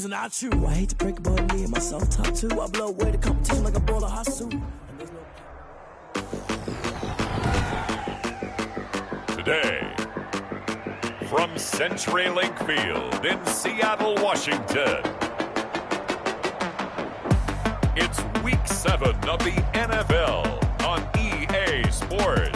And I chew. I hate to break it, but me and myself top two. I blow away the competition like a bowl of hot soup. Today, from CenturyLink Field in Seattle, Washington, it's Week 7 of the NFL on EA Sports.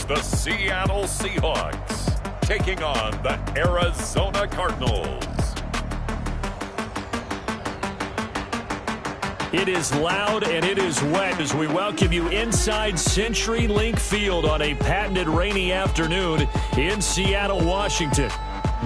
The Seattle Seahawks taking on the Arizona Cardinals. It is loud and it is wet as we welcome you inside CenturyLink Field on a patented rainy afternoon in Seattle, Washington.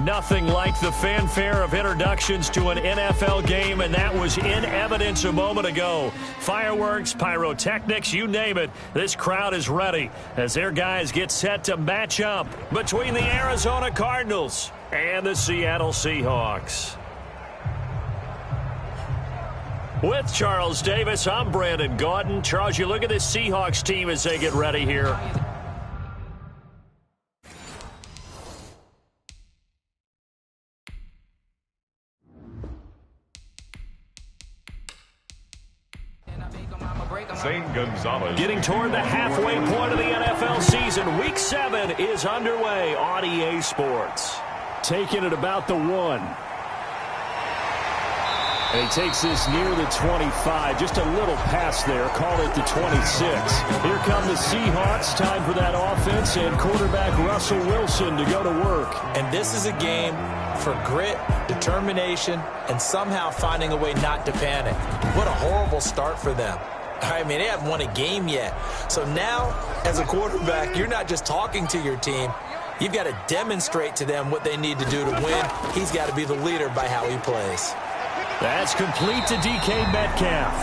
Nothing like the fanfare of introductions to an NFL game, and that was in evidence a moment ago. Fireworks, pyrotechnics, you name it. This crowd is ready as their guys get set to match up between the Arizona Cardinals and the Seattle Seahawks. With Charles Davis, I'm Brandon Gaudin. Charles, you look at this Seahawks team as they get ready here. Getting toward the halfway point of the NFL season. Week 7 is underway on EA Sports. Taking it about the 1. And he takes this near the 25. Just a little pass there. Call it the 26. Here come the Seahawks. Time for that offense and quarterback Russell Wilson to go to work. And this is a game for grit, determination, and somehow finding a way not to panic. What a horrible start for them. I mean, they haven't won a game yet. So now, as a quarterback, you're not just talking to your team. You've got to demonstrate to them what they need to do to win. He's got to be the leader by how he plays. That's complete to DK Metcalf.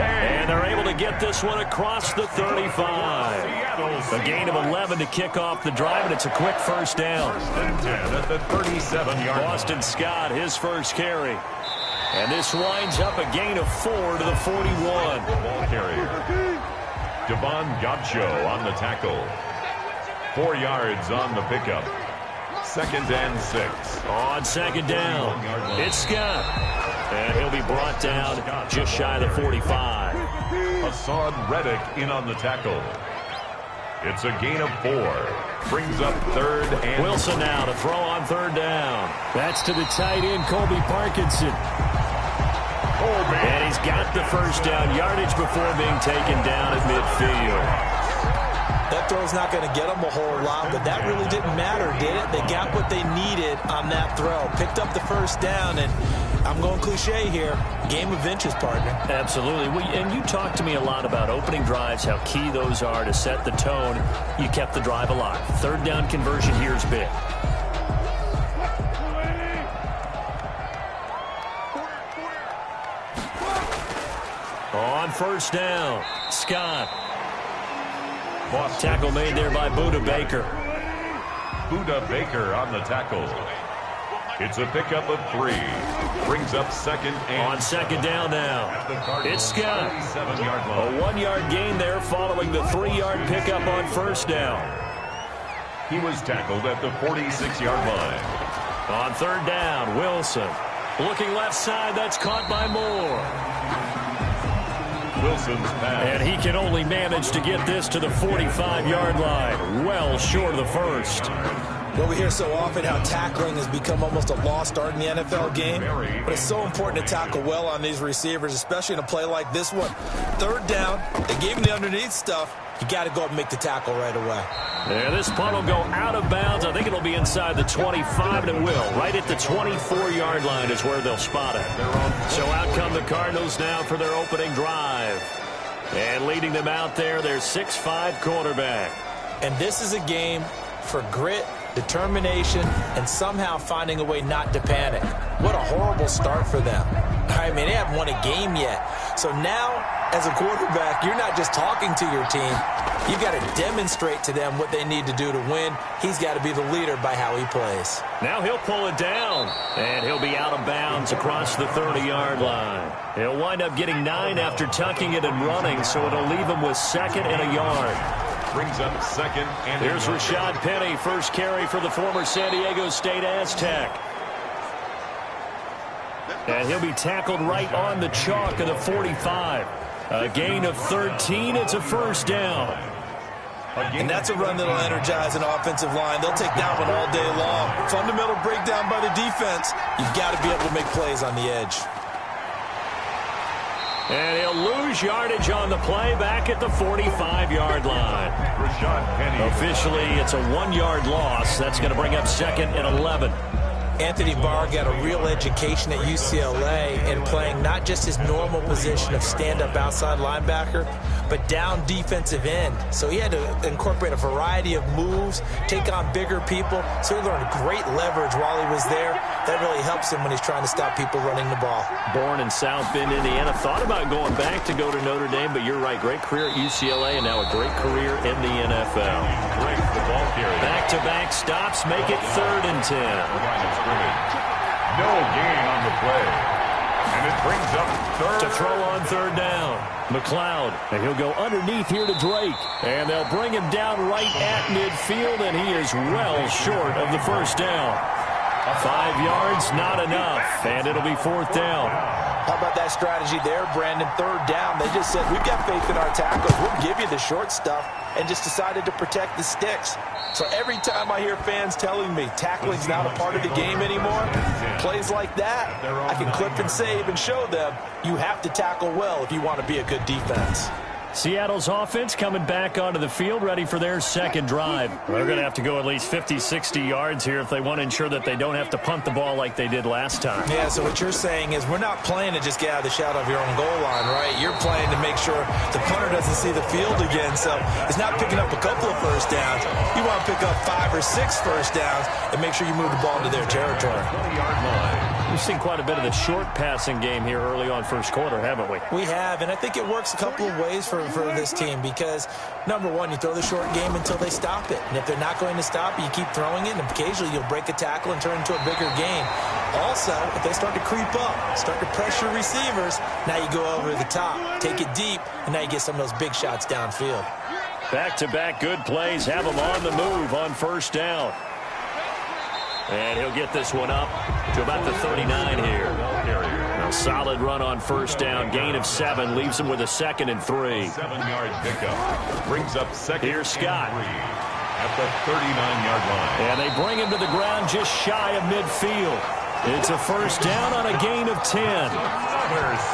And they're able to get this one across the 35. A gain of 11 to kick off the drive, and it's a quick first down. First and 10 at the 37-yard line. Boston Scott, his first carry. And this winds up a gain of 4 to the 41. Ball carrier. Devon Godcho on the tackle. 4 yards on the pickup. 2nd and 6. On second down, it's Scott. And he'll be brought down just shy of the 45. Hassan Reddick in on the tackle. It's a gain of 4. Brings up 3rd and... Wilson now to throw on 3rd down. That's to the tight end, Colby Parkinson. And he's got the first down yardage before being taken down at midfield. That throw's not going to get them a whole lot, but that really didn't matter, did it? They got what they needed on that throw. Picked up the first down, and I'm going cliche here. Game of inches, partner. Absolutely. And you talked to me a lot about opening drives, how key those are to set the tone. You kept the drive alive. 3rd down conversion here is big. On first down, Scott. Tackle made there by Buda Baker. Buda Baker on the tackle. It's a pickup of 3. Brings up 2nd and... On second down now, it's Scott. 7-yard line. A 1-yard gain there following the 3-yard pickup on first down. He was tackled at the 46-yard line. On 3rd down, Wilson. Looking left side, that's caught by Moore. Wilson's pass. And he can only manage to get this to the 45-yard line. Well short of the first. Well, we hear so often how tackling has become almost a lost art in the NFL game. But it's so important to tackle well on these receivers, especially in a play like this one. 3rd down, they gave him the underneath stuff. You got to go up and make the tackle right away. Yeah, this punt will go out of bounds. I think it'll be inside the 25, and it will. Right at the 24-yard line is where they'll spot it. So out come the Cardinals now for their opening drive. And leading them out there, their 6'5" quarterback. And this is a game for grit, determination, and somehow finding a way not to panic. What a horrible start for them. I mean, they haven't won a game yet. So now, as a quarterback, you're not just talking to your team. You've got to demonstrate to them what they need to do to win. He's got to be the leader by how he plays. Now he'll pull it down, and he'll be out of bounds across the 30-yard line. He'll wind up getting 9 after tucking it and running, so it'll leave him with 2nd and a yard. Brings up 2nd and Here's Rashad Penny, first carry for the former San Diego State Aztec. And he'll be tackled right on the chalk of the 45. A gain of 13. It's a first down. And that's a run that'll energize an offensive line. They'll take that one all day long. Fundamental breakdown by the defense. You've got to be able to make plays on the edge. And he'll lose yardage on the play back at the 45-yard line. Rashad Penny. Officially, it's a 1-yard loss. That's going to bring up 2nd and 11. Anthony Barr got a real education at UCLA in playing not just his normal position of stand-up outside linebacker, but down defensive end. So he had to incorporate a variety of moves, take on bigger people. So he learned great leverage while he was there. That really helps him when he's trying to stop people running the ball. Born in South Bend, Indiana. Thought about going back to go to Notre Dame, but you're right. Great career at UCLA and now a great career in the NFL. Breaks the ball carrier. Back-to-back stops make it 3rd and 10. No gain on the play. And it brings up 3rd. To throw on 3rd down. McLeod. And he'll go underneath here to Drake. And they'll bring him down right at midfield, and he is well short of the first down. 5 yards, not enough. And it'll be 4th down. How about that strategy there, Brandon? 3rd down. They just said, we've got faith in our tackles. We'll give you the short stuff, and just decided to protect the sticks. So every time I hear fans telling me tackling's not a part of the game anymore, plays like that, I can clip and save and show them you have to tackle well if you want to be a good defense. Seattle's offense coming back onto the field, ready for their 2nd drive. They're going to have to go at least 50, 60 yards here if they want to ensure that they don't have to punt the ball like they did last time. Yeah, so what you're saying is we're not playing to just get out of the shadow of your own goal line, right? You're playing to make sure the punter doesn't see the field again. So it's not picking up a couple of first downs. You want to pick up 5 or 6 first downs and make sure you move the ball into their territory. 20-yard line. We've seen quite a bit of the short passing game here early on first quarter, haven't we? We have, and I think it works a couple of ways for this team because, number one, you throw the short game until they stop it. And if they're not going to stop it, you keep throwing it, and occasionally you'll break a tackle and turn it into a bigger game. Also, if they start to creep up, start to pressure receivers, now you go over the top, take it deep, and now you get some of those big shots downfield. Back-to-back good plays have them on the move on 1st down. And he'll get this one up to about the 39 here. A solid run on 1st down. Gain of 7 leaves him with a 2nd and 3. 7-yard pickup. Brings up 2nd. Here's Scott. And 3 at the 39-yard line. And they bring him to the ground just shy of midfield. It's a 1st down on a gain of 10.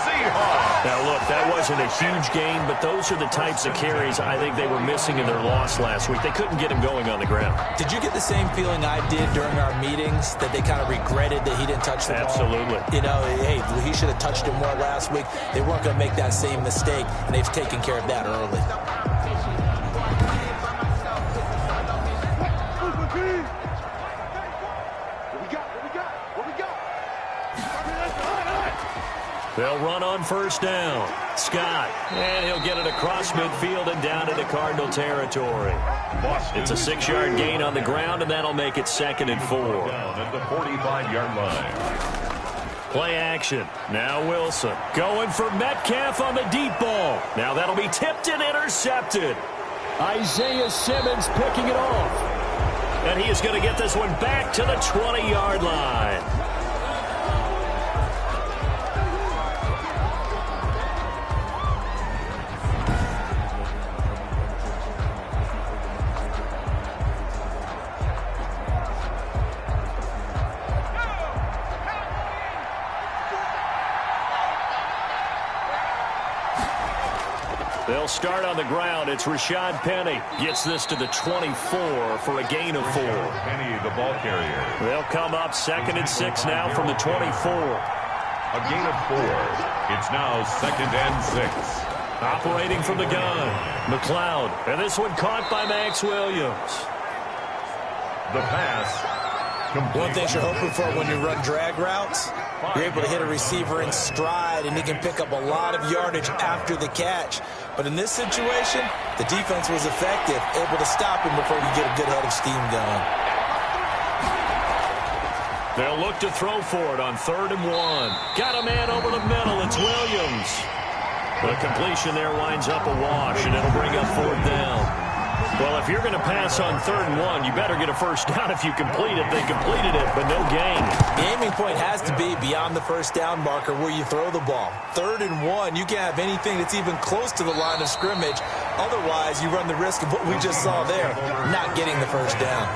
Seahawks. Now, look, that wasn't a huge gain, but those are the types of carries I think they were missing in their loss last week. They couldn't get him going on the ground. Did you get the same feeling I did during our meetings, that they kind of regretted that he didn't touch the ball? Absolutely. You know, hey, he should have touched it more last week. They weren't going to make that same mistake, and they've taken care of that early. They'll run on 1st down. Scott, and he'll get it across midfield and down into Cardinal territory. It's a 6-yard gain on the ground, and that'll make it 2nd and 4. Down at the 45-yard line. Play action. Now Wilson going for Metcalf on the deep ball. Now that'll be tipped and intercepted. Isaiah Simmons picking it off. And he is going to get this one back to the 20-yard line. They'll start on the ground. It's Rashad Penny. Gets this to the 24 for a gain of 4. Penny, the ball carrier. They'll come up 2nd and 6 now from the 24. A gain of 4. It's now 2nd and 6. Operating from the gun. McLeod. And this one caught by Max Williams. The pass. Complete. One thing you're hoping for when you run drag routes, you're able to hit a receiver in stride, and he can pick up a lot of yardage after the catch. But in this situation, the defense was effective, able to stop him before he could get a good head of steam going. They'll look to throw for it on 3rd and 1. Got a man over the middle. It's Williams. The completion there winds up a wash, and it'll bring up 4th down. Well, if you're going to pass on 3rd and 1, you better get a first down if you complete it. They completed it, but no gain. The aiming point has to be beyond the first down marker where you throw the ball. 3rd and 1, you can't have anything that's even close to the line of scrimmage. Otherwise, you run the risk of what we just saw there, not getting the first down.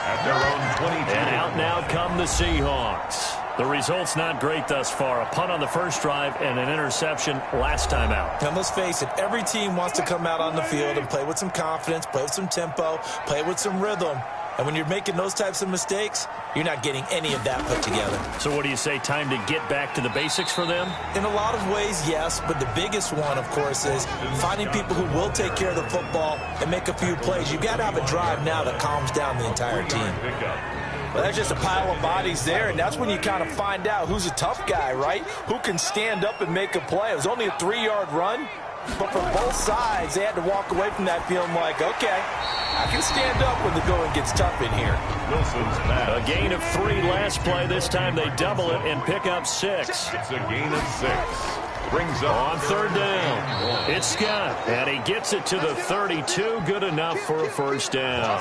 At their own 22. And out now come the Seahawks. The result's not great thus far. A punt on the first drive and an interception last time out. And let's face it, every team wants to come out on the field and play with some confidence, play with some tempo, play with some rhythm. And when you're making those types of mistakes, you're not getting any of that put together. So what do you say, time to get back to the basics for them? In a lot of ways, yes, but the biggest one, of course, is finding people who will take care of the football and make a few plays. You've got to have a drive now that calms down the entire team. Well, that's just a pile of bodies there, and that's when you kind of find out who's a tough guy, right? Who can stand up and make a play. It was only a 3-yard run, but for both sides, they had to walk away from that feeling like, okay, I can stand up when the going gets tough in here. Wilson's pass. A gain of 3 last play. This time they double it and pick up 6. It's a gain of 6. Brings up On 3rd down, it's Scott, and he gets it to the 32. Good enough for a first down.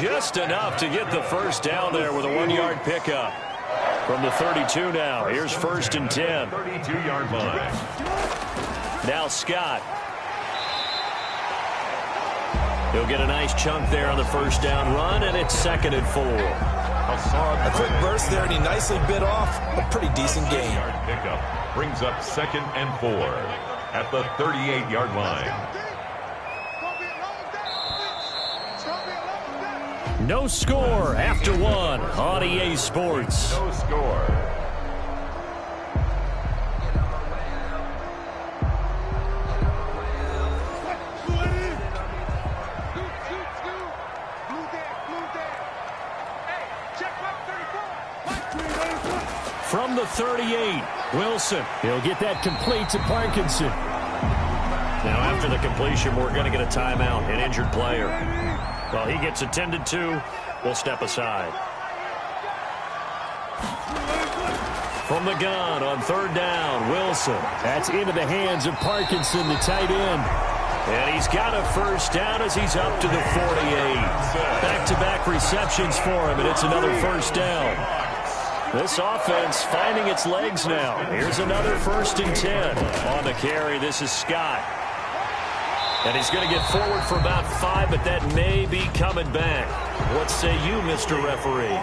Just enough to get the first down there with a 1-yard pickup. From the 32 now, here's 1st and 10. 32-yard line. Now Scott. He'll get a nice chunk there on the first down run, and it's 2nd and 4. A quick burst there, and he nicely bit off a pretty decent gain. Pickup brings up 2nd and 4 at the 38-yard line. No score after 1 on EA Sports. No score. From the 38, Wilson. He'll get that complete to Parkinson. Now, after the completion, we're going to get a timeout, an injured player. Well, he gets attended to. We'll step aside. From the gun on 3rd down, Wilson. That's into the hands of Parkinson, the tight end. And he's got a first down as he's up to the 48. Back-to-back receptions for him, and it's another first down. This offense finding its legs now. Here's another 1st and 10. On the carry, this is Scott. And he's going to get forward for about 5, but that may be coming back. What say you, Mr. Referee?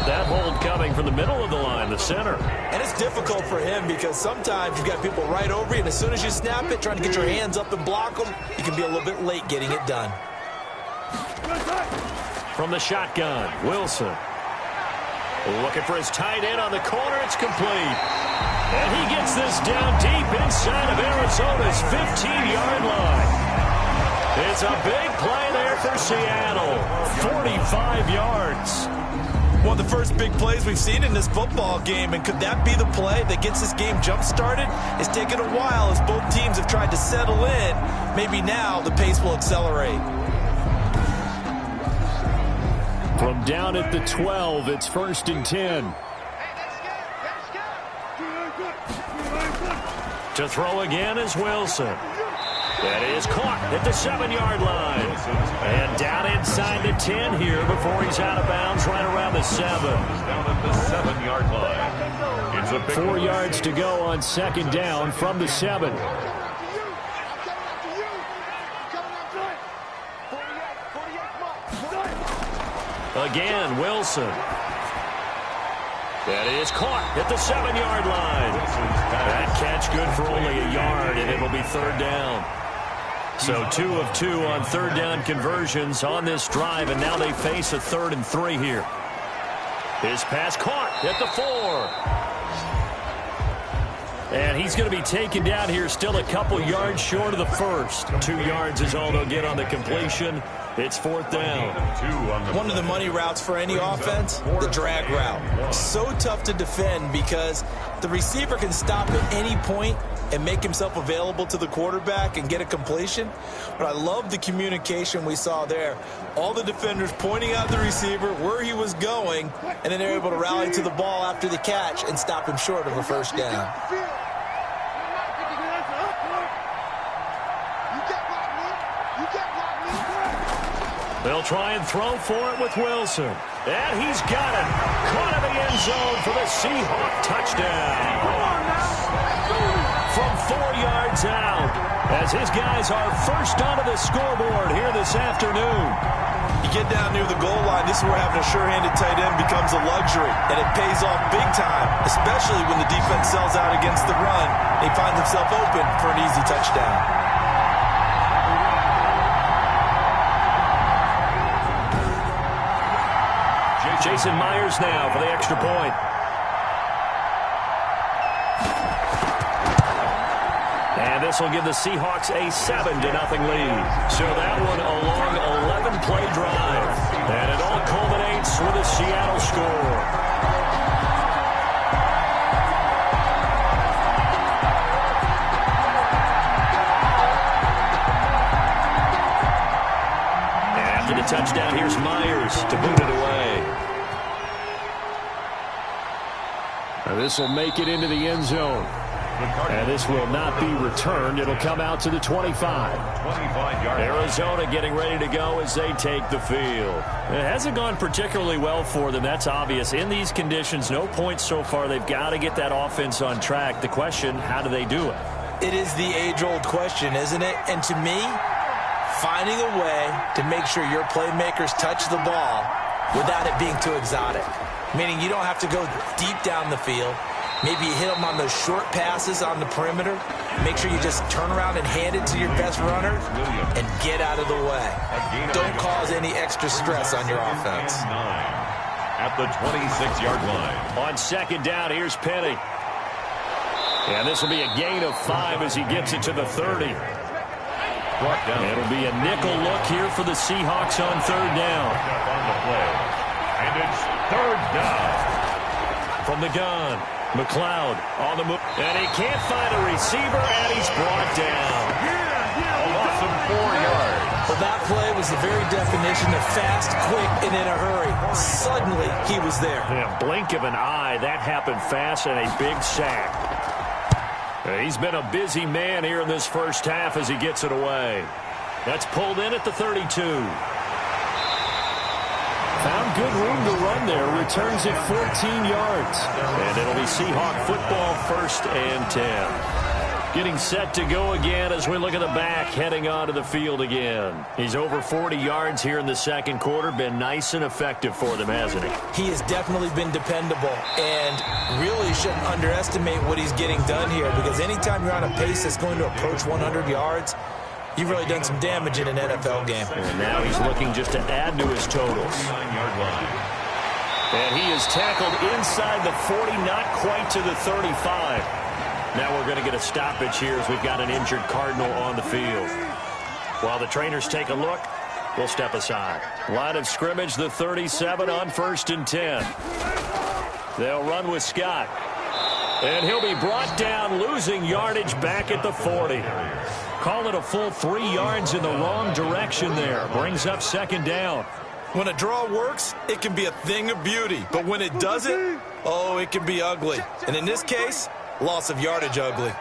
That hold coming from the middle of the line, the center. And it's difficult for him because sometimes you've got people right over you, and as soon as you snap it, trying to get your hands up and block them, you can be a little bit late getting it done. From the shotgun, Wilson. Looking for his tight end on the corner. It's complete. And he gets this down deep inside of Arizona's 15-yard line. It's a big play there for Seattle. 45 yards. One of the first big plays we've seen in this football game, and could that be the play that gets this game jump-started? It's taken a while as both teams have tried to settle in. Maybe now the pace will accelerate. From down at the 12, it's 1st and 10. To throw again is Wilson. That is caught at the 7-yard line. And down inside the 10 here before he's out of bounds right around the 7. Down at the 7-yard line. It's a big 4 yards to go on 2nd down from the 7. Again, Wilson. That is caught at the 7-yard line. That catch good for only a yard, and it'll be 3rd down. So 2 of 2 on 3rd down conversions on this drive, and now they face a 3rd and 3 here. His pass caught at the 4. And he's going to be taken down here, still a couple yards short of the first. 2 yards is all they'll get on the completion. It's fourth down. One of the money routes for any offense, the drag route. So tough to defend because the receiver can stop at any point and make himself available to the quarterback and get a completion. But I love the communication we saw there. All the defenders pointing out the receiver, where he was going, and then they're able to rally to the ball after the catch and stop him short of a first down. They'll try and throw for it with Wilson. And he's got it. Caught in the end zone for the Seahawk touchdown. From 4 yards out, as his guys are first onto the scoreboard here this afternoon. You get down near the goal line, this is where having a sure-handed tight end becomes a luxury, and it pays off big time, especially when the defense sells out against the run. He finds himself open for an easy touchdown. Jason Myers now for the extra point. And this will give the Seahawks a 7-0 lead. So that one a long 11-play drive. And it all culminates with a Seattle score. And after the touchdown, here's Myers to boot it away. This will make it into the end zone. And this will not be returned. It'll come out to the 25. Arizona getting ready to go as they take the field. It hasn't gone particularly well for them. That's obvious. In these conditions, no points so far. They've got to get that offense on track. The question, how do they do it? It is the age-old question, isn't it? And to me, finding a way to make sure your playmakers touch the ball without it being too exotic. Meaning you don't have to go deep down the field. Maybe you hit them on those short passes on the perimeter. Make sure you just turn around and hand it to your best runner and get out of the way. Don't cause any extra stress on your offense. At the 26-yard line. On second down, here's Penny. And this will be a gain of 5 as he gets it to the 30. It'll be a nickel look here for the Seahawks on third down. And it's third down. From the gun, McLeod on the move. And he can't find a receiver, and he's brought down. A loss of 4 yards. Well, that play was the very definition of fast, quick, and in a hurry. Suddenly, he was there. In a blink of an eye, that happened fast, and a big sack. He's been a busy man here in this first half as he gets it away. That's pulled in at the 32. Found good room to run there. Returns it 14 yards. And it'll be Seahawk football, 1st and 10. Getting set to go again as we look at the back, heading onto the field again. He's over 40 yards here in the second quarter. Been nice and effective for them, hasn't he? He has definitely been dependable and really shouldn't underestimate what he's getting done here, because anytime you're on a pace that's going to approach 100 yards, you've really done some damage in an NFL game. And now he's looking just to add to his totals. And he is tackled inside the 40, not quite to the 35. Now we're going to get a stoppage here as we've got an injured Cardinal on the field. While the trainers take a look, we'll step aside. Line of scrimmage, the 37 on 1st and 10. They'll run with Scott. And he'll be brought down, losing yardage back at the 40. Call it a full 3 yards in the wrong direction there. Brings up second down. When a draw works, it can be a thing of beauty. But when it doesn't, oh, it can be ugly. And in this case, loss of yardage ugly.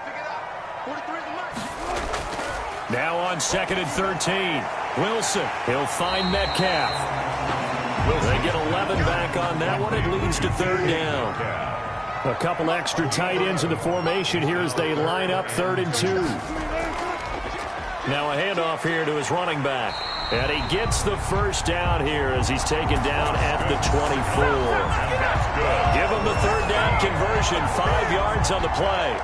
Now on 2nd and 13. Wilson, he'll find Metcalf. They get 11 back on that one. It leads to third down. A couple extra tight ends in the formation here as they line up 3rd and 2. Now a handoff here to his running back. And he gets the first down here as he's taken down at the 24. Give him the third down conversion, 5 yards on the play.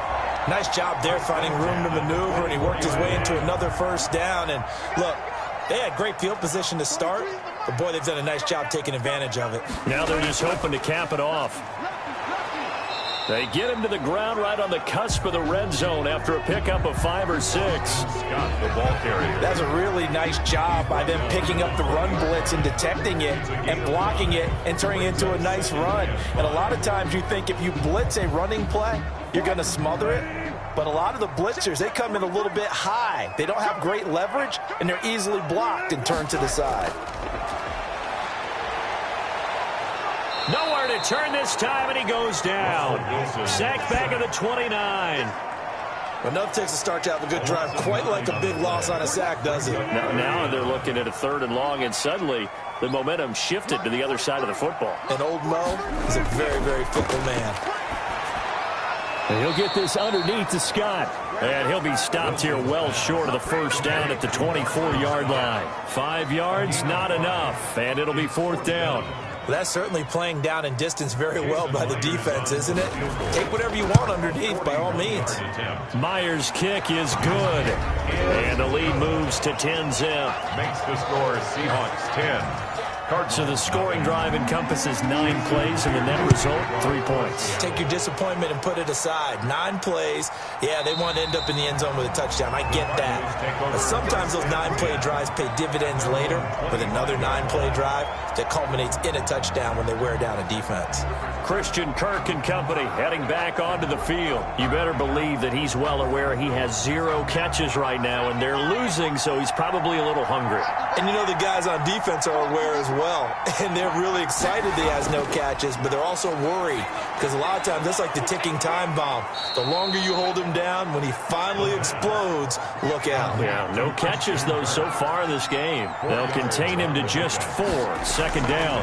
Nice job there finding room to maneuver, and he worked his way into another first down. And look, they had great field position to start, but boy, they've done a nice job taking advantage of it. Now they're just hoping to cap it off. They get him to the ground right on the cusp of the red zone after a pickup of 5 or 6. Scott, the ball carrier. That's a really nice job by them picking up the run blitz and detecting it and blocking it and turning it into a nice run. And a lot of times you think if you blitz a running play, you're going to smother it. But a lot of the blitzers, they come in a little bit high. They don't have great leverage, and they're easily blocked and turned to the side. Nowhere to turn this time, and he goes down. Sacked back at the 29. Enough takes to start to have a good drive, quite like a big loss on a sack, does it? Now they're looking at a 3rd and long, and suddenly the momentum shifted to the other side of the football. And old Mo is a very, very fickle man. And he'll get this underneath to Scott. And he'll be stopped here well short of the first down at the 24-yard line. 5 yards, not enough, and it'll be 4th down. Well, that's certainly playing down and distance very well by the defense, isn't it? Take whatever you want underneath, by all means. Myers' kick is good. And the lead moves to 10-zip. Makes the score Seahawks 10. So the scoring drive encompasses 9 plays, and the net result, 3 points. Take your disappointment and put it aside. 9 plays. Yeah, they want to end up in the end zone with a touchdown. I get that. But sometimes those 9-play drives pay dividends later with another 9-play drive that culminates in a touchdown when they wear down a defense. Christian Kirk and company heading back onto the field. You better believe that he's well aware he has 0 catches right now, and they're losing, so he's probably a little hungry. And you know the guys on defense are aware as well, and they're really excited that he has no catches, but they're also worried because a lot of times that's like the ticking time bomb. The longer you hold him down, when he finally explodes, look out. Yeah, no catches, though, so far in this game. They'll contain him to just 4. 2nd down.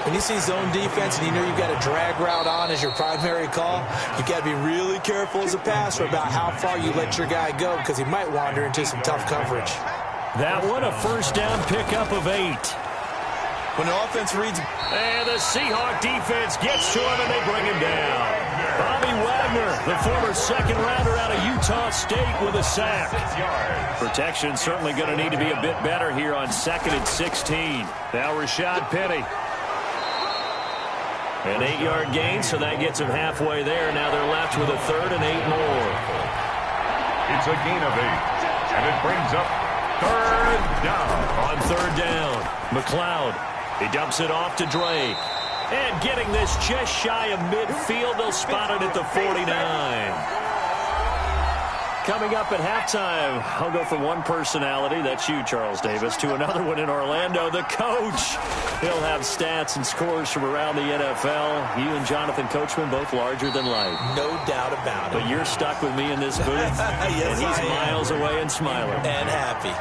When you see zone defense and you know you've got a drag route on as your primary call, you've got to be really careful as a passer about how far you let your guy go because he might wander into some tough coverage. That one, a 1st down pickup of 8. When the offense reads... And the Seahawk defense gets to him, and they bring him down. Bobby Wagner, the former 2nd-rounder out of Utah State, with a sack. Protection certainly going to need to be a bit better here on 2nd and 16. Now Rashad Penny. An 8-yard gain, so that gets him halfway there. Now they're left with a 3rd and 8 more. It's a gain of 8, and it brings up 3rd down. On 3rd down, McLeod. He dumps it off to Drake. And getting this just shy of midfield, they'll spot it at the 49. Coming up at halftime, I'll go from one personality, that's you, Charles Davis, to another one in Orlando, the coach. He'll have stats and scores from around the NFL. You and Jonathan Coachman, both larger than life. No doubt about it. But you're stuck with me in this booth, yes, and he's miles away and smiling. And happy.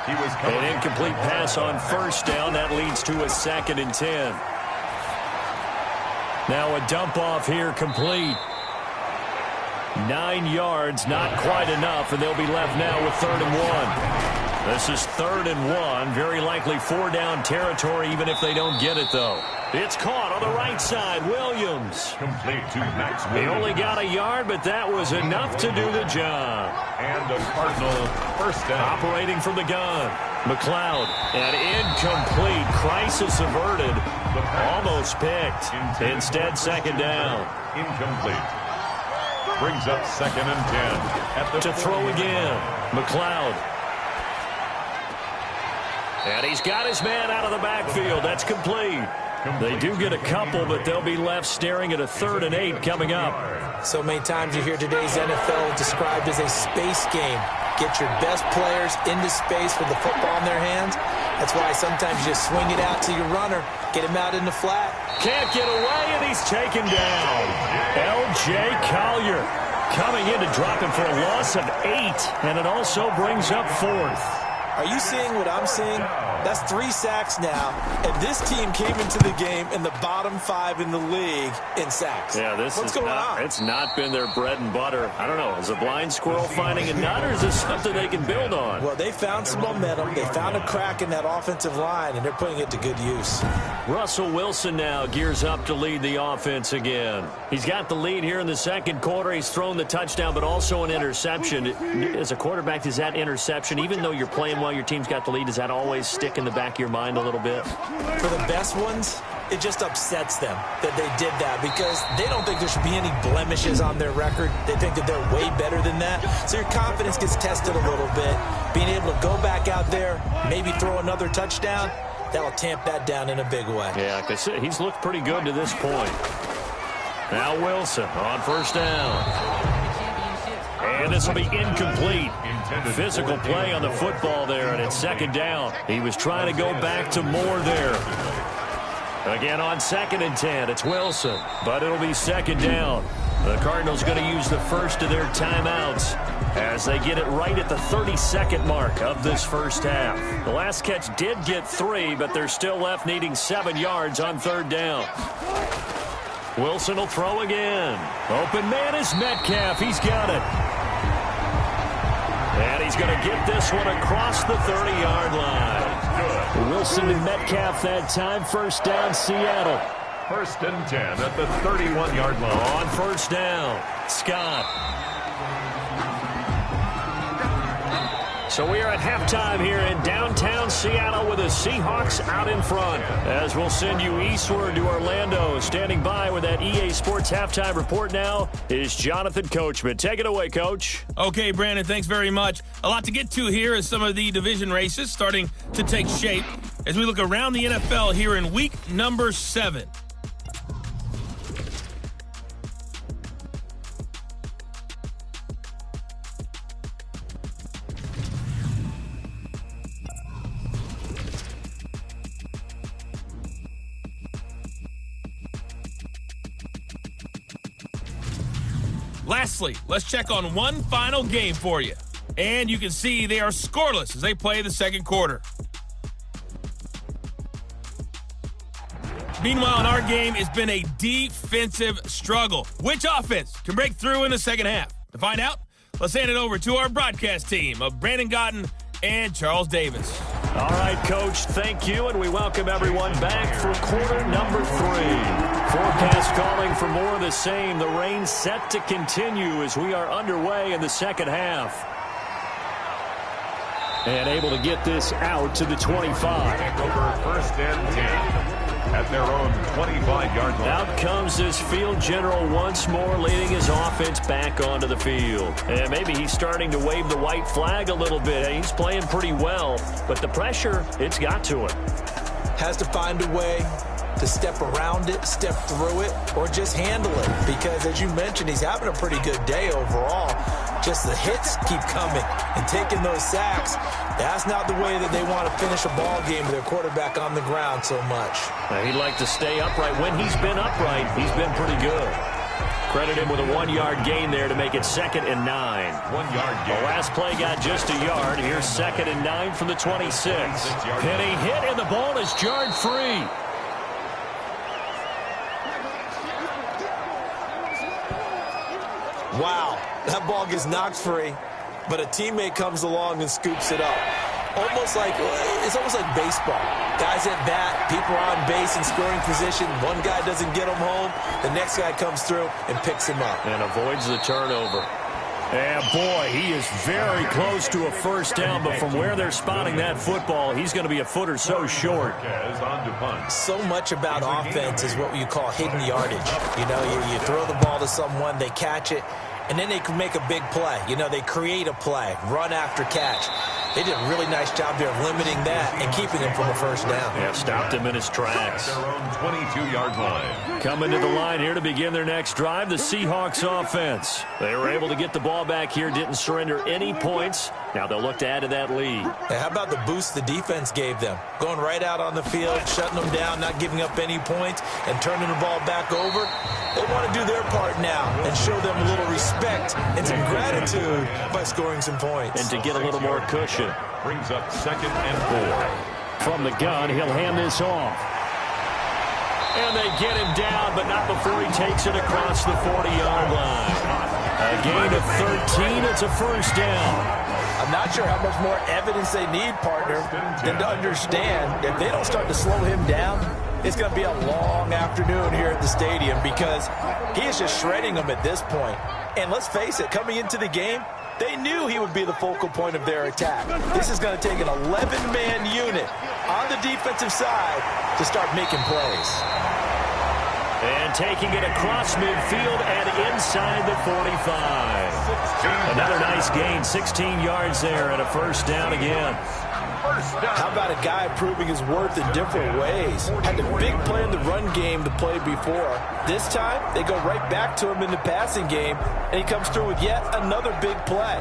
An incomplete pass on 1st down. That leads to a 2nd and 10. Now a dump off here complete. 9 yards, not quite enough, and they'll be left now with 3rd and 1. This is 3rd and 1. Very likely 4-down territory, even if they don't get it, though. It's caught on the right side. Williams. Complete to Max He Williams. only got a yard, but that was enough to do the job. And a Cardinal 1st down. Operating from the gun. McLeod. And incomplete. Crisis averted. Almost picked. Instead, 2nd down. Incomplete. Brings up 2nd and 10. At the To throw again. McLeod. And he's got his man out of the backfield. That's complete. They do get a couple, but they'll be left staring at a 3rd and 8 coming up. So many times you hear today's NFL described as a space game. Get your best players into space with the football in their hands. That's why sometimes you just swing it out to your runner, get him out in the flat. Can't get away, and he's taken down. L.J. Collier coming in to drop him for a loss of 8, and it also brings up 4th. Are you seeing what I'm seeing? That's 3 sacks now, and this team came into the game in the bottom 5 in the league in sacks. Yeah, What's going on? It's not been their bread and butter. I don't know. Is a blind squirrel finding a nut, or is this something they can build on? Well, they found some momentum. They found a crack in that offensive line, and they're putting it to good use. Russell Wilson now gears up to lead the offense again. He's got the lead here in the 2nd quarter. He's thrown the touchdown, but also an interception. As a quarterback, does that interception, even though you're playing well, your team's got the lead, does that always stick in the back of your mind a little bit? For the best ones, it just upsets them that they did that because they don't think there should be any blemishes on their record. They think that they're way better than that. So your confidence gets tested a little bit. Being able to go back out there, maybe throw another touchdown, that'll tamp that down in a big way. Yeah, like I said, he's looked pretty good to this point. Now Wilson on first down. And this will be incomplete. Physical play on the football there, and it's second down. He was trying to go back to Moore there. Again on 2nd and 10, it's Wilson, but it'll be second down. The Cardinals going to use the first of their timeouts as they get it right at the 30-second mark of this first half. The last catch did get 3, but they're still left needing 7 yards on 3rd down. Wilson will throw again. Open man is Metcalf. He's got it. And he's going to get this one across the 30-yard line. Good. Wilson and Metcalf that time. First down, Seattle. 1st and 10 at the 31-yard line. On first down, Scott. So we are at halftime here in downtown Seattle with the Seahawks out in front. As we'll send you eastward to Orlando. Standing by with that EA Sports halftime report now is Jonathan Coachman. Take it away, Coach. Okay, Brandon, thanks very much. A lot to get to here as some of the division races starting to take shape as we look around the NFL here in week number 7. Lastly, let's check on one final game for you. And you can see they are scoreless as they play the second quarter. Meanwhile, in our game, it's been a defensive struggle. Which offense can break through in the second half? To find out, let's hand it over to our broadcast team of Brandon Gotten and Charles Davis. All right, Coach, thank you, and we welcome everyone back for quarter number 3. Forecast calling for more of the same. The rain set to continue as we are underway in the second half. And able to get this out to the 25. Over 1st and 10 at their own 25-yard line. Out comes this field general once more, leading his offense back onto the field. And maybe he's starting to wave the white flag a little bit. He's playing pretty well, but the pressure, it's got to him. Has to find a way to step around it, step through it, or just handle it. Because, as you mentioned, he's having a pretty good day overall. Just the hits keep coming and taking those sacks. That's not the way that they want to finish a ball game with their quarterback on the ground so much. He'd like to stay upright. When he's been upright, he's been pretty good. Credit him with a 1-yard gain there to make it 2nd and 9. 1-yard gain. The last play got just a yard. Here's 2nd and 9 from the 26. Penny hit, and the ball is jarred free. Wow, that ball gets knocked free, but a teammate comes along and scoops it up. It's almost like baseball. Guys at bat, people are on base in scoring position. One guy doesn't get him home. The next guy comes through and picks him up. And avoids the turnover. And boy, he is very close to a first down, but from where they're spotting that football, he's going to be a foot or so short. So much about offense is what you call hidden yardage. You know, you throw the ball to someone, they catch it, and then they can make a big play. You know, they create a play, run after catch. They did a really nice job there of limiting that and keeping him from a first down. Yeah, stopped him in his tracks. Their own 22-yard line. Coming to the line here to begin their next drive, the Seahawks offense. They were able to get the ball back here, didn't surrender any points. Now they'll look to add to that lead. Hey, how about the boost the defense gave them? Going right out on the field, shutting them down, not giving up any points, and turning the ball back over. They want to do their part now and show them a little respect and some gratitude by scoring some points. And to get a little more cushion. Brings up 2nd and 4. From the gun, he'll hand this off. And they get him down, but not before he takes it across the 40-yard line. A gain of 13, it's a first down. I'm not sure how much more evidence they need, partner, than to understand if they don't start to slow him down, it's going to be a long afternoon here at the stadium because he is just shredding them at this point. And let's face it, coming into the game, They knew he would be the focal point of their attack. This is going to take an 11-man unit on the defensive side to start making plays. And taking it across midfield and inside the 45. Another nice gain, 16 yards there and a first down again. How about a guy proving his worth in different ways? Had the big play in the run game to play before. This time, they go right back to him in the passing game, and he comes through with yet another big play.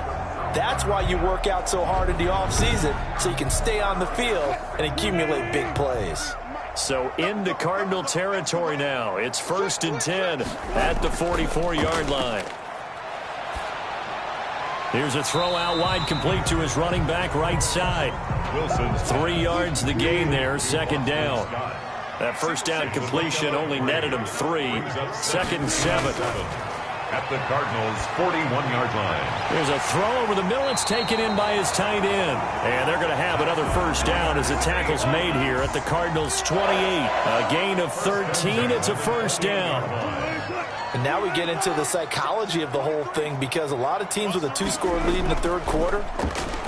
That's why you work out so hard in the offseason, so you can stay on the field and accumulate big plays. So into Cardinal territory now. It's 1st and 10 at the 44-yard line. Here's a throw out wide, complete to his running back right side. 3 yards the gain there, 2nd down. That first down completion only netted him 3. 2nd and 7. At the Cardinals' 41-yard line. There's a throw over the middle. It's taken in by his tight end. And they're going to have another first down as the tackle's made here at the Cardinals' 28. A gain of 13. It's a first down. And now we get into the psychology of the whole thing, because a lot of teams with a 2-score lead in the 3rd quarter,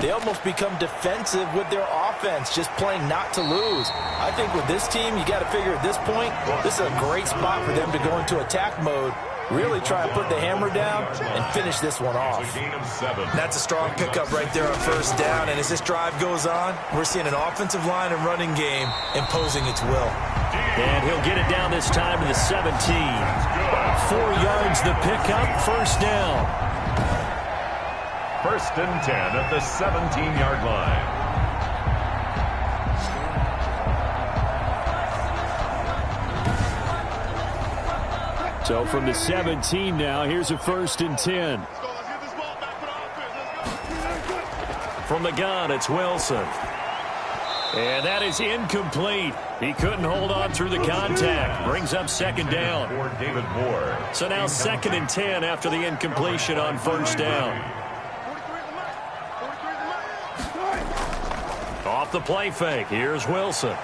they almost become defensive with their offense, just playing not to lose. I think with this team, you got to figure at this point, this is a great spot for them to go into attack mode, really try and put the hammer down and finish this one off. That's a strong pickup right there on first down, and as this drive goes on, we're seeing an offensive line and running game imposing its will. And he'll get it down this time to the 17. 4 yards the pickup, first down. 1st and 10 at the 17-yard line. So from the 17 now, here's a 1st and 10. From the gun, it's Wilson. And that is incomplete. He couldn't hold on through the contact. Brings up 2nd down. For David Moore. So now 2nd and 10 after the incompletion on first down. Off the play fake. Here's Wilson.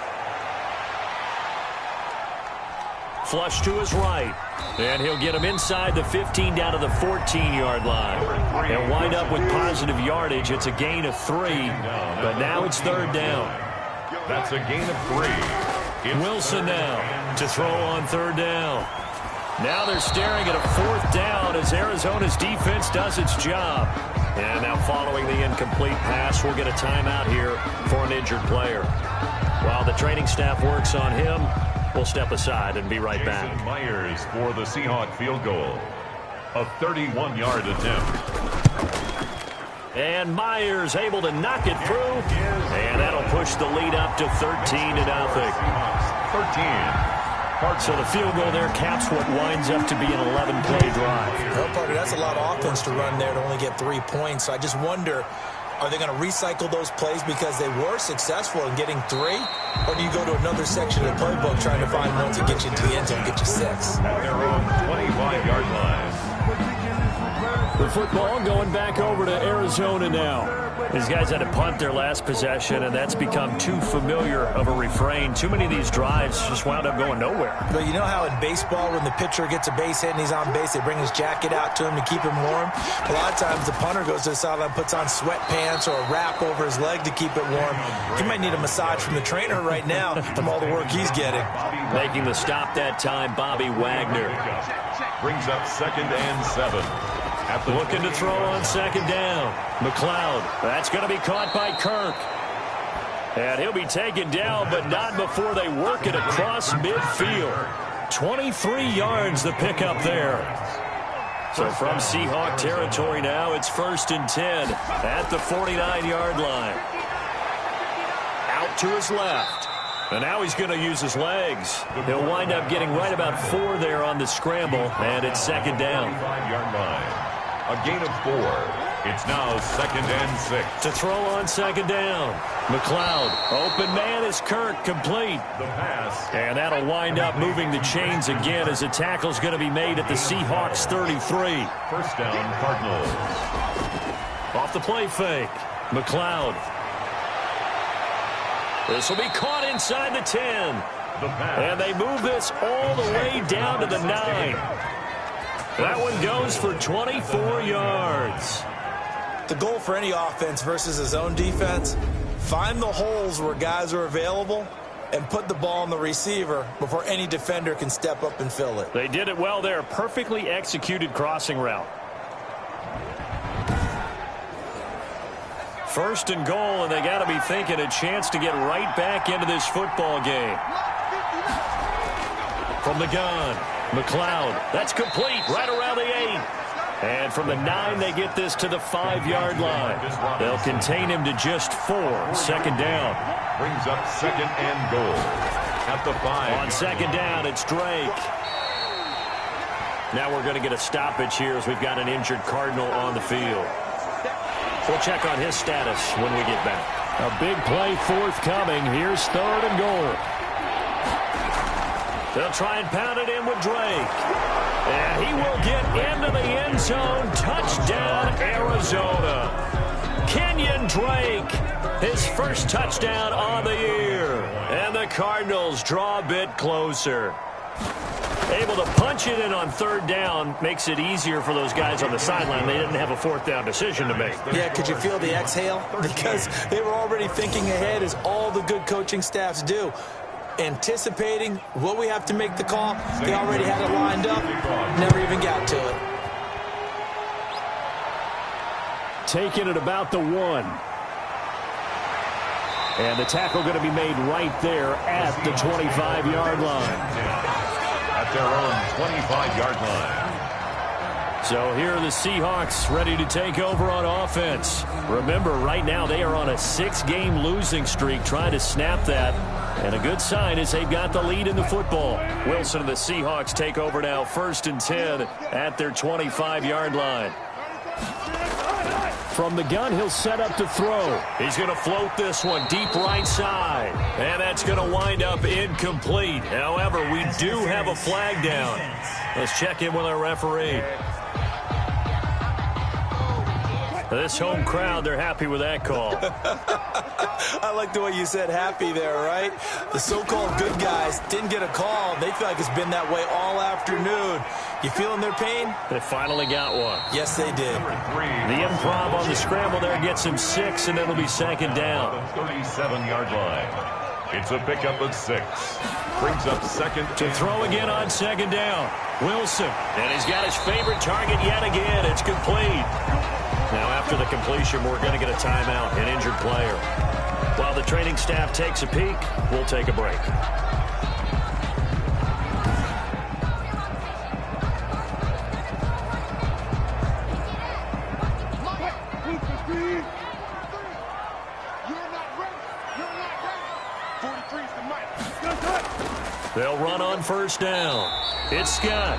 Flush to his right. And he'll get him inside the 15 down to the 14-yard line. He'll wind up with positive yardage. It's a gain of 3. But now it's 3rd down. That's a gain of 3. Wilson now to throw on 3rd down. Now they're staring at a 4th down as Arizona's defense does its job. And now following the incomplete pass, we'll get a timeout here for an injured player. While the training staff works on him, we'll step aside and be right back. Jason Myers for the Seahawks field goal. A 31-yard attempt. And Myers able to knock it through. And that'll push the lead up to 13-0. 13. So the field goal there caps what winds up to be an 11-play drive. Well, Parker, that's a lot of offense to run there to only get 3 points. So I just wonder, are they going to recycle those plays because they were successful in getting 3? Or do you go to another section of the playbook trying to find ones that get you into the end zone and get you 6? At their own 25-yard line. The football going back over to Arizona now. These guys had to punt their last possession, and that's become too familiar of a refrain. Too many of these drives just wound up going nowhere. But you know how in baseball, when the pitcher gets a base hit and he's on base, they bring his jacket out to him to keep him warm? A lot of times the punter goes to the sideline, puts on sweatpants or a wrap over his leg to keep it warm. He might need a massage from the trainer right now from all the work he's getting. Making the stop that time, Bobby Wagner. Brings up 2nd and 7. Looking to throw on 2nd down. McLeod. That's going to be caught by Kirk. And he'll be taken down, but not before they work it across midfield. 23 yards the pickup there. So from Seahawk territory now, it's 1st and 10 at the 49-yard line. Out to his left. And now he's going to use his legs. He'll wind up getting right about 4 there on the scramble, and it's 2nd down. 5-yard line. A gain of 4. It's now 2nd and 6. To throw on 2nd down. McLeod. Open man is Kirk. Complete. The pass. And that'll wind up moving the chains again as the tackle's going to be made at the Seahawks 33. First down, Cardinals. Off the play fake. McLeod. This will be caught inside the 10. The pass. And they move this all the way down to the 9. That one goes for 24 yards. The goal for any offense versus his own defense, find the holes where guys are available and put the ball on the receiver before any defender can step up and fill it. They did it well there. Perfectly executed crossing route. First and goal, and they got to be thinking a chance to get right back into this football game. From the gun, McLeod. That's complete right around the 8. And from the 9, they get this to the 5-yard line. They'll contain him to just 4. Second down. Brings up second and goal at the 5. On second down, it's Drake. Now we're going to get a stoppage here as we've got an injured Cardinal on the field. We'll check on his status when we get back. A big play forthcoming. Here's third and goal. They'll try and pound it in with Drake. And he will get into the end zone. Touchdown, Arizona. Kenyon Drake, his first touchdown on the year. And the Cardinals draw a bit closer. Able to punch it in on third down makes it easier for those guys on the sideline. They didn't have a fourth down decision to make. Yeah, could you feel the exhale? Because they were already thinking ahead, as all the good coaching staffs do. Anticipating what we have to make the call. They already had it lined up. Never even got to it. Taking it about the 1. And the tackle going to be made right there at the 25-yard line. At their own 25-yard line. So here are the Seahawks ready to take over on offense. Remember, right now they are on a 6-game losing streak, trying to snap that. And a good sign is they've got the lead in the football. Wilson and the Seahawks take over now, 1st and 10 at their 25-yard line. From the gun, he'll set up to throw. He's going to float this one deep right side. And that's going to wind up incomplete. However, we do have a flag down. Let's check in with our referee. This home crowd, they're happy with that call. I like the way you said happy there, right? The so-called good guys didn't get a call. They feel like it's been that way all afternoon. You feeling their pain? They finally got one. Yes, they did. The improv on the scramble there gets him 6, and it'll be second down. 37-yard line. It's a pickup of 6. Brings up second. To throw again on second down. Wilson. And he's got his favorite target yet again. It's complete. Now, after the completion, we're going to get a timeout, an injured player. While the training staff takes a peek, we'll take a break. They'll run on first down. It's Scott.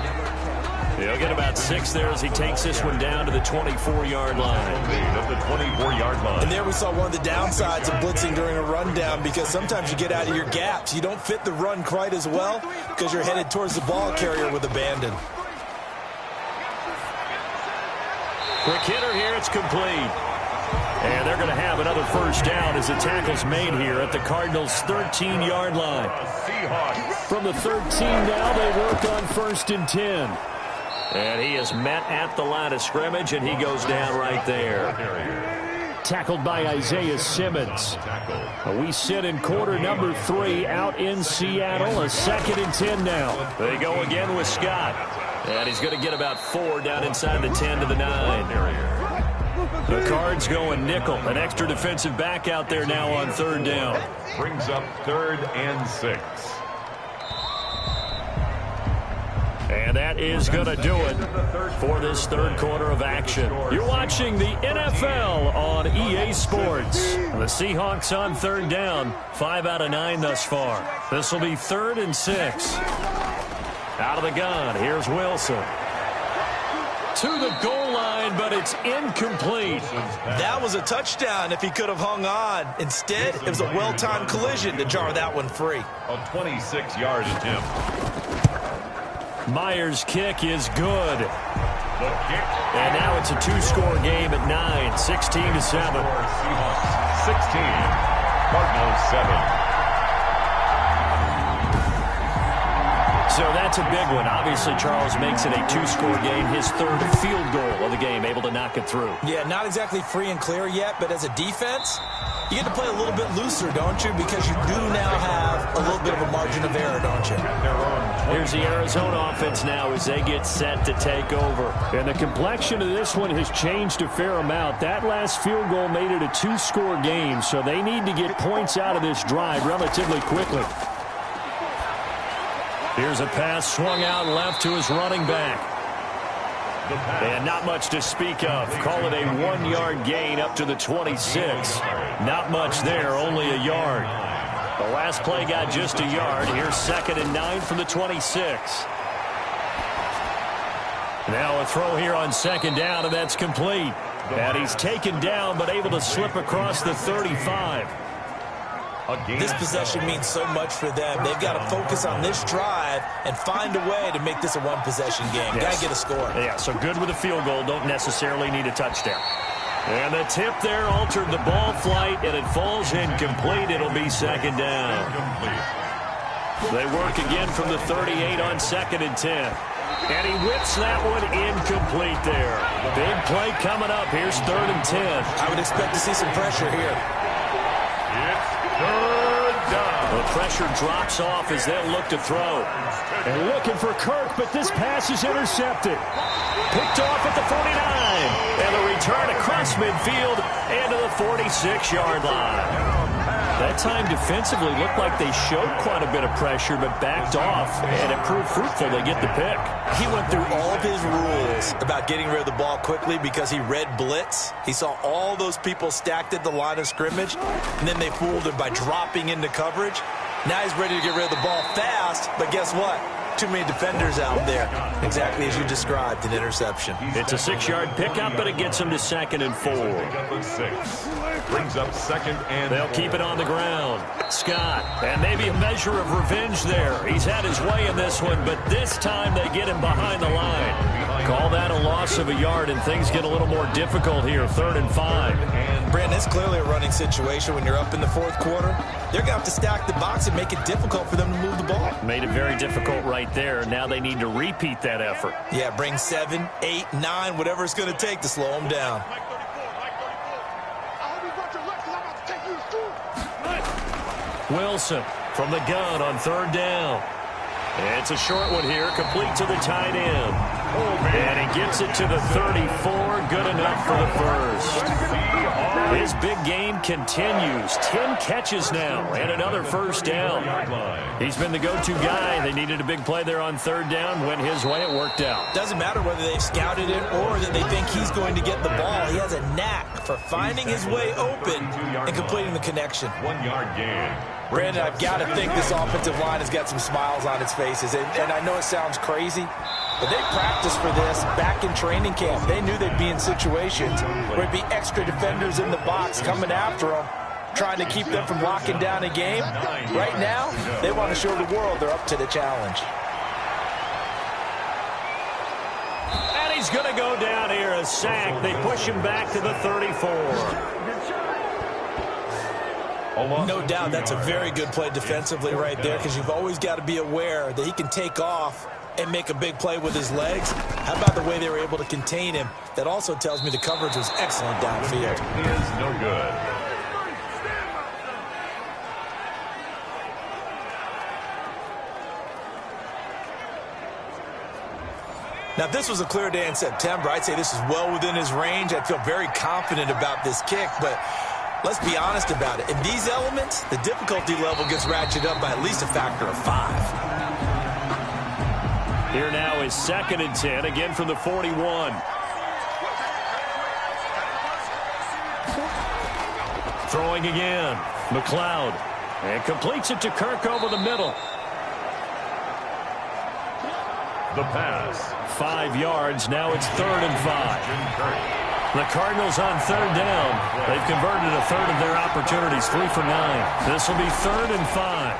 He'll get about 6 there as he takes this one down to the 24-yard line. At the 24-yard line. And there we saw one of the downsides of blitzing during a rundown, because sometimes you get out of your gaps. You don't fit the run quite as well because you're headed towards the ball carrier with abandon. Quick hitter here. It's complete. And they're going to have another first down as the tackle's made here at the Cardinals' 13-yard line. From the 13 now, they work on 1st and 10. And he is met at the line of scrimmage, and he goes down right there. Tackled by Isaiah Simmons. We sit in quarter number 3 out in Seattle. A 2nd and 10 now. They go again with Scott. And he's going to get about 4 down inside the 10 to the 9. The Cards going nickel. An extra defensive back out there now on 3rd down. Brings up 3rd and 6. And that is going to do it for this 3rd quarter of action. You're watching the NFL on EA Sports. The Seahawks on 3rd down. 5 out of 9 thus far. This will be 3rd and 6. Out of the gun. Here's Wilson. To the goal line, but it's incomplete. That was a touchdown if he could have hung on. Instead, it was a well-timed collision to jar that one free. A 26-yard attempt. Myers' kick is good. And now it's a 2-score game at 9, 16-7. Seahawks 16, Cardinals 7. So that's a big one. Obviously, Charles makes it a two-score game. His third field goal of the game, able to knock it through. Yeah, not exactly free and clear yet, but as a defense, you get to play a little bit looser, don't you? Because you do now have a little bit of a margin of error, don't you? Here's the Arizona offense now as they get set to take over. And the complexion of this one has changed a fair amount. That last field goal made it a two-score game, so they need to get points out of this drive relatively quickly. Here's a pass swung out left to his running back. And not much to speak of. Call it a 1-yard gain up to the 26. Not much there, only a yard. The last play got just a yard. Here's 2nd and 9 from the 26. Now a throw here on 2nd down, and that's complete. And he's taken down, but able to slip across the 35. This possession means so much for them. They've got to focus on this drive and find a way to make this a one-possession game. Yes. Got to get a score. Yeah, so good with a field goal. Don't necessarily need a touchdown. And the tip there altered the ball flight, and it falls incomplete. It'll be 2nd down. They work again from the 38 on 2nd and 10. And he whips that one incomplete there. Big play coming up. Here's 3rd and 10. I would expect to see some pressure here. The pressure drops off as they'll look to throw. And looking for Kirk, but this pass is intercepted. Picked off at the 49. And the return across midfield and to the 46-yard line. That time defensively looked like they showed quite a bit of pressure, but backed off, and it proved fruitful. They get the pick. He went through all of his rules about getting rid of the ball quickly because he read blitz. He saw all those people stacked at the line of scrimmage, and then they fooled him by dropping into coverage. Now he's ready to get rid of the ball fast, but guess what? Too many defenders out there. Exactly as you described, an interception. It's a 6-yard pickup, but it gets him to 2nd and 4. Brings up 2nd and They'll keep it on the ground. Scott, and maybe a measure of revenge there. He's had his way in this one, but this time they get him behind the line. Call that a loss of a yard, and things get a little more difficult here. 3rd and 5. Brandon, it's clearly a running situation when you're up in the 4th quarter. They're going to have to stack the box and make it difficult for them to move the ball. Made it very difficult right there. Now they need to repeat that effort. Yeah, bring 7, 8, 9, whatever it's going to take to slow them down. Wilson from the gun on 3rd down. It's a short one here, complete to the tight end. And he gets it to the 34, good enough for the first. His big game continues. 10 catches now and another first down. He's been the go-to guy. They needed a big play there on 3rd down. Went his way, it worked out. Doesn't matter whether they've scouted it or that they think he's going to get the ball. He has a knack for finding his way open and completing the connection. 1-yard gain. Brandon, I've got to think this offensive line has got some smiles on its faces. And I know it sounds crazy, but they practiced for this back in training camp. They knew they'd be in situations where there'd be extra defenders in the box coming after them, trying to keep them from locking down a game. Right now, they want to show the world they're up to the challenge. And he's going to go down here, a sack. They push him back to the 34. No doubt that's a very good play defensively right there, because you've always got to be aware that he can take off and make a big play with his legs. How about the way they were able to contain him? That also tells me the coverage was excellent downfield. Is no good. Now, if this was a clear day in September, I'd say this is well within his range. I'd feel very confident about this kick, but let's be honest about it. In these elements, the difficulty level gets ratcheted up by at least a factor of 5. Here now is 2nd and 10, again from the 41. Throwing again, McLeod, and completes it to Kirk over the middle. The pass. 5 yards, now it's 3rd and 5. The Cardinals on 3rd down. They've converted a third of their opportunities, 3 for 9. This will be 3rd and 5.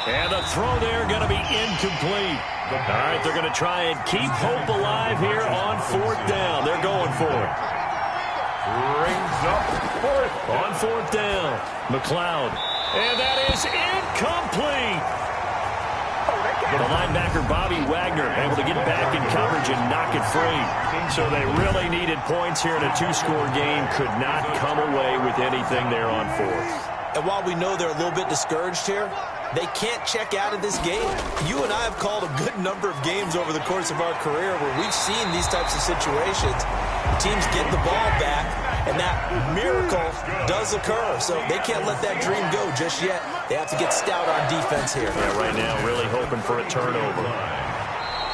And the throw there going to be incomplete. All right, they're going to try and keep hope alive here on 4th down. They're going for it. Brings up 4th. On 4th down, McLeod. And that is incomplete. The linebacker, Bobby Wagner, able to get back in coverage and knock it free. So they really needed points here in a two-score game. Could not come away with anything there on fourth. And while we know they're a little bit discouraged here, they can't check out of this game. You and I have called a good number of games over the course of our career where we've seen these types of situations. Teams get the ball back, and that miracle does occur. So they can't let that dream go just yet. They have to get stout on defense here. Yeah, right now really hoping for a turnover.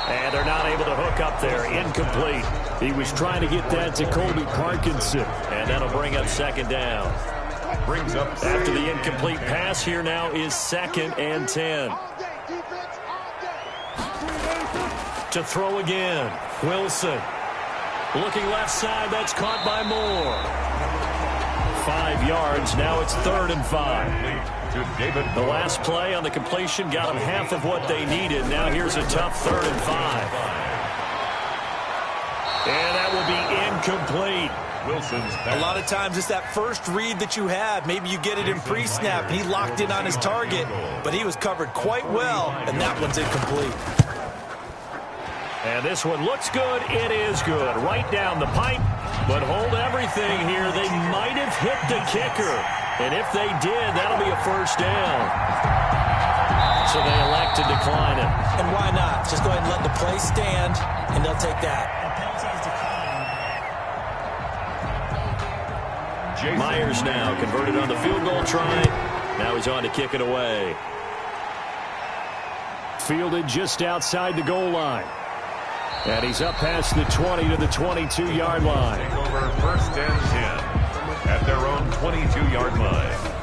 And they're not able to hook up there. Incomplete. He was trying to get that to Colby Parkinson. And that'll bring up second down. Brings up after the incomplete pass. Here now is 2nd and 10. To throw again. Wilson. Looking left side. That's caught by Moore. 5 yards. Now it's 3rd and 5. The last play on the completion got them half of what they needed. Now here's a tough 3rd and 5. And that will be incomplete. Wilson's a lot of times it's that first read that you have. Maybe you get it in pre-snap. He locked in on his target, but he was covered quite well, and that one's incomplete. And this one looks good. It is good. Right down the pipe, but hold everything here. They might have hit the kicker, and if they did, that'll be a first down. So they elect to decline it. And why not? Just go ahead and let the play stand, and they'll take that. Myers now converted on the field goal try. Now he's on to kick it away. Fielded just outside the goal line. And he's up past the 20 to the 22-yard line. Take over 1st and 10 at their own 22-yard line.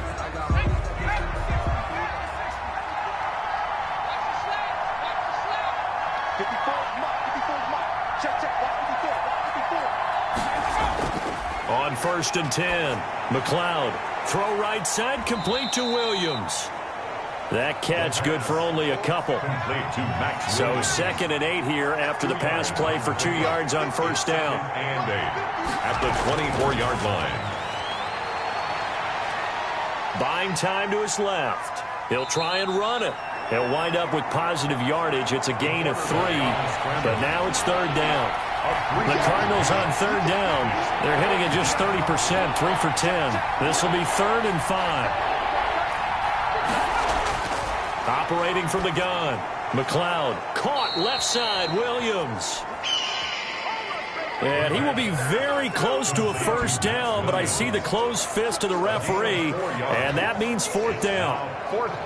On 1st and 10, McLeod. Throw right side, complete to Williams. That catch good for only a couple. So 2nd and 8 here after the pass play for 2 yards on 1st down. And 8 at the 24-yard line. Buying time to his left. He'll try and run it. He'll wind up with positive yardage. It's a gain of 3, but now it's 3rd down. The Cardinals on 3rd down. They're hitting at just 30%, 3 for 10. This will be 3rd and 5. Operating from the gun. McLeod caught left side. Williams. And he will be very close to a first down, but I see the closed fist of the referee, and that means 4th down.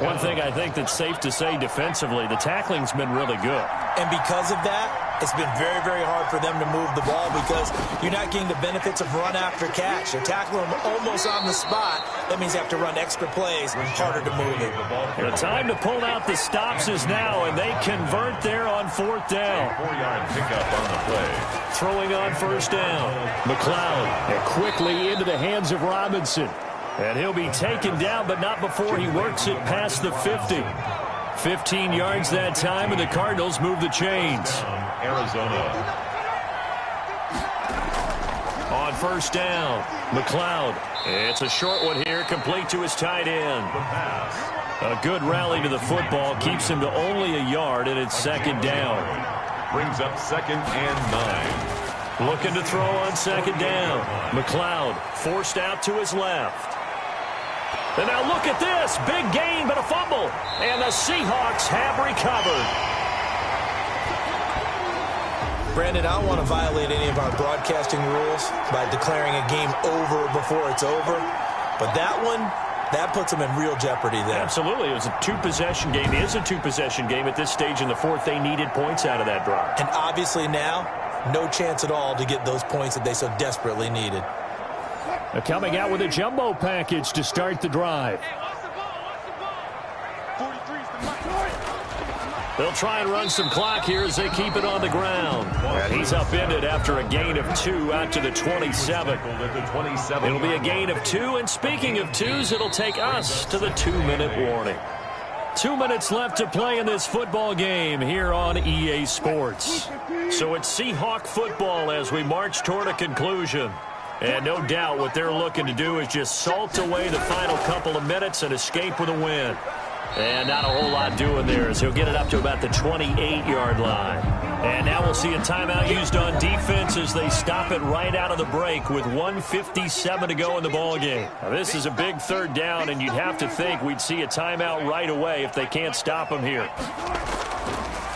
One thing I think that's safe to say defensively, the tackling's been really good. And because of that, it's been very, very hard for them to move the ball because you're not getting the benefits of run after catch. They're tackling them almost on the spot. That means they have to run extra plays, harder to move it. The time to pull out the stops is now, and they convert there on 4th down. 4-yard pickup on the play. Throwing on 1st down. McLeod, and quickly into the hands of Robinson. And he'll be taken down, but not before he works it past the 50. 15 yards that time, and the Cardinals move the chains. Arizona. On 1st down, McLeod. It's a short one here, complete to his tight end. A good rally to the football, keeps him to only a yard, and it's 2nd down. Brings up 2nd and 9. Looking to throw on 2nd down. McLeod forced out to his left. And now look at this. Big gain, but a fumble. And the Seahawks have recovered. Brandon, I don't want to violate any of our broadcasting rules by declaring a game over before it's over. But that one, that puts them in real jeopardy there. Absolutely. It was a two-possession game. It is a two-possession game at this stage in the 4th. They needed points out of that drive. And obviously now, no chance at all to get those points that they so desperately needed. They're coming out with a jumbo package to start the drive. They'll try and run some clock here as they keep it on the ground. And he's upended after a gain of 2 out to the 27. It'll be a gain of 2, and speaking of 2s, it'll take us to the 2-minute warning. 2 minutes left to play in this football game here on EA Sports. So it's Seahawk football as we march toward a conclusion. And no doubt what they're looking to do is just salt away the final couple of minutes and escape with a win. And not a whole lot doing there as he'll get it up to about the 28-yard line. And now we'll see a timeout used on defense as they stop it right out of the break with 1:57 to go in the ballgame. This is a big third down, and you'd have to think we'd see a timeout right away if they can't stop him here.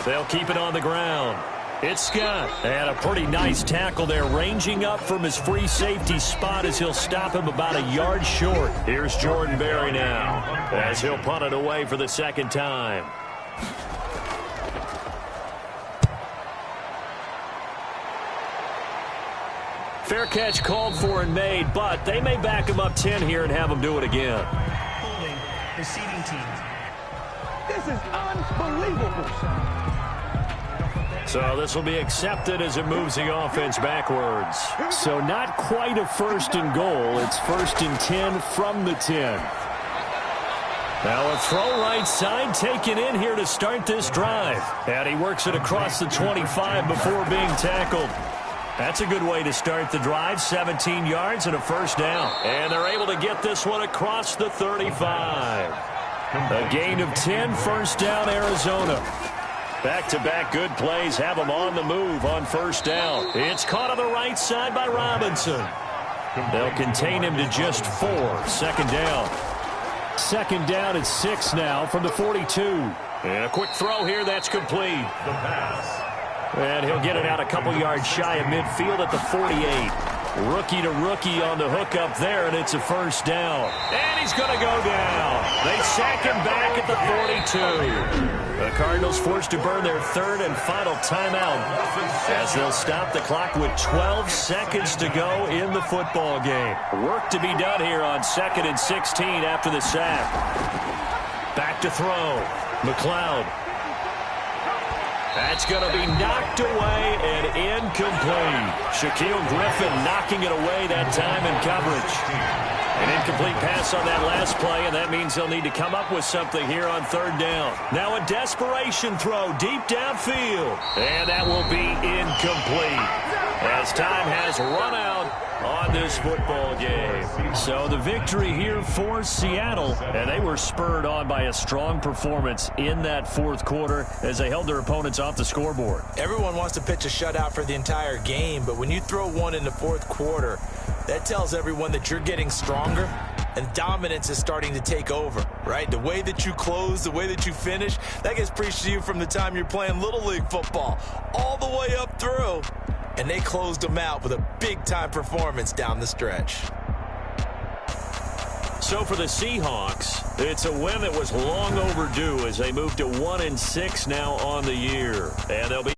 They'll keep it on the ground. It's Scott. And a pretty nice tackle there, ranging up from his free safety spot as he'll stop him about a yard short. Here's Jordan Berry now as he'll punt it away for the second time. Fair catch called for and made, but they may back him up 10 here and have him do it again. Holding receiving team. This is unbelievable. So this will be accepted as it moves the offense backwards. So not quite a first and goal. It's first and 10 from the 10. Now a throw right side taken in here to start this drive. And he works it across the 25 before being tackled. That's a good way to start the drive. 17 yards and a first down. And they're able to get this one across the 35. A gain of 10, first down, Arizona. Back-to-back good plays have them on the move on first down. It's caught on the right side by Robinson. They'll contain him to just 4. Second down. Second down at 6 now from the 42. And a quick throw here that's complete. The pass. And he'll get it out a couple yards shy of midfield at the 48. Rookie to rookie on the hook up there, and it's a first down. And he's going to go down. They sack him back at the 42. The Cardinals forced to burn their third and final timeout as they'll stop the clock with 12 seconds to go in the football game. Work to be done here on 2nd and 16 after the sack. Back to throw. McLeod. That's going to be knocked away and incomplete. Shaquille Griffin knocking it away that time in coverage. An incomplete pass on that last play, and that means they'll need to come up with something here on third down. Now a desperation throw deep downfield. And that will be incomplete as time has run out on this football game. So the victory here for Seattle, and they were spurred on by a strong performance in that fourth quarter as they held their opponents off the scoreboard. Everyone wants to pitch a shutout for the entire game, but when you throw one in the fourth quarter, that tells everyone that you're getting stronger and dominance is starting to take over, right? The way that you close, the way that you finish, that gets preached to you from the time you're playing Little League football all the way up through. And they closed them out with a big-time performance down the stretch. So for the Seahawks, it's a win that was long overdue as they move to 1-6 now on the year. And they'll be